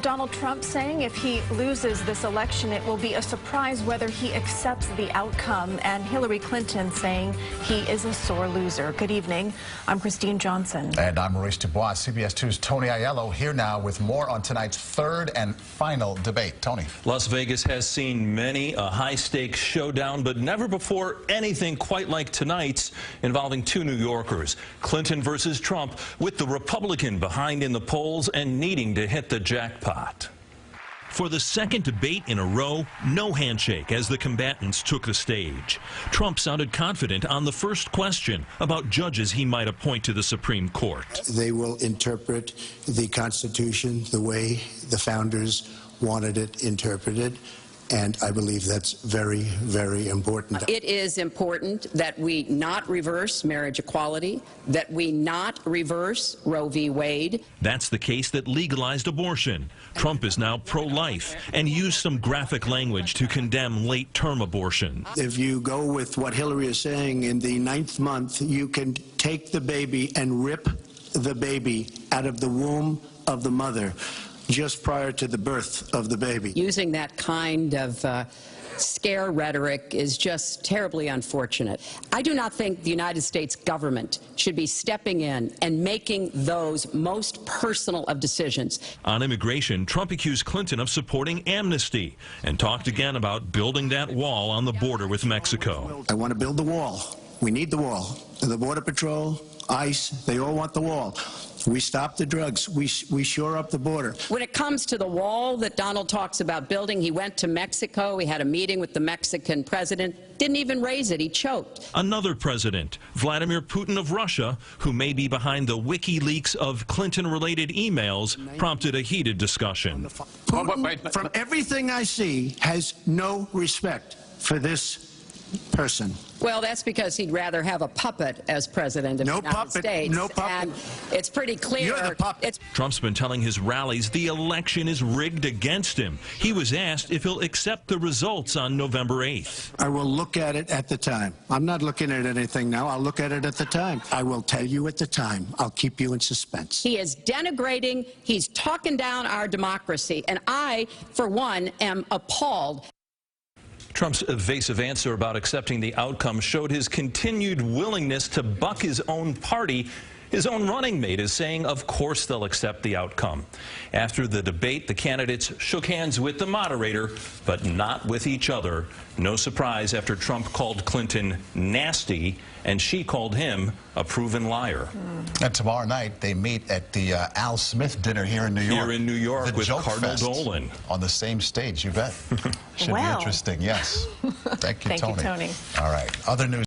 Donald Trump saying if he loses this election, it will be a surprise whether he accepts the outcome. And Hillary Clinton saying he is a sore loser. Good evening. I'm Christine Johnson. And I'm Maurice Dubois. CBS 2's Tony Aiello here now with more on tonight's third and final debate. Tony. Las Vegas has seen many a high-stakes showdown, but never before anything quite like tonight's involving two New Yorkers. Clinton versus Trump, with the Republican behind in the polls and needing to hit the jackpot. For the second debate in a row, no handshake as the combatants took the stage. Trump sounded confident on the first question about judges he might appoint to the Supreme Court. They will interpret the Constitution the way the founders wanted it interpreted. And I believe that's very, very important. It is important that we not reverse marriage equality, that we not reverse Roe v. Wade. That's the case that legalized abortion. Trump is now pro-life and used some graphic language to condemn late-term abortion. If you go with what Hillary is saying, in the 9th month, you can take the baby and rip the baby out of the womb of the mother just prior to the birth of the baby. Using that kind of scare rhetoric is just terribly unfortunate. I do not think the United States government should be stepping in and making those most personal of decisions. On immigration, Trump accused Clinton of supporting amnesty and talked again about building that wall on the border with Mexico. I want to build the wall. We need the wall. The Border Patrol, ICE, they all want the wall. We stop the drugs. We shore up the border. When it comes to the wall that Donald talks about building, he went to Mexico. He had a meeting with the Mexican president. Didn't even raise it. He choked. Another president, Vladimir Putin of Russia, who may be behind the WikiLeaks of Clinton-related emails, prompted a heated discussion. Putin, from everything I see, has no respect for this person. Well, that's because he'd rather have a puppet as president of the United States. No puppet. And it's pretty clear. You're the puppet. Trump's been telling his rallies the election is rigged against him. He was asked if he'll accept the results on November 8th. I will look at it at the time. I'm not looking at anything now. I'll look at it at the time. I will tell you at the time. I'll keep you in suspense. He is denigrating. He's talking down our democracy. And I, for one, am appalled. Trump's evasive answer about accepting the outcome showed his continued willingness to buck his own party. His own running mate is saying, of course, they'll accept the outcome. After the debate, the candidates shook hands with the moderator, but not with each other. No surprise after Trump called Clinton nasty, and she called him a proven liar. And tomorrow night, they meet at the Al Smith dinner here in New York. Here in New York with Cardinal Dolan. On the same stage, you bet. Should be interesting, yes. Thank you, Tony. Thank you, Tony. All right. Other news.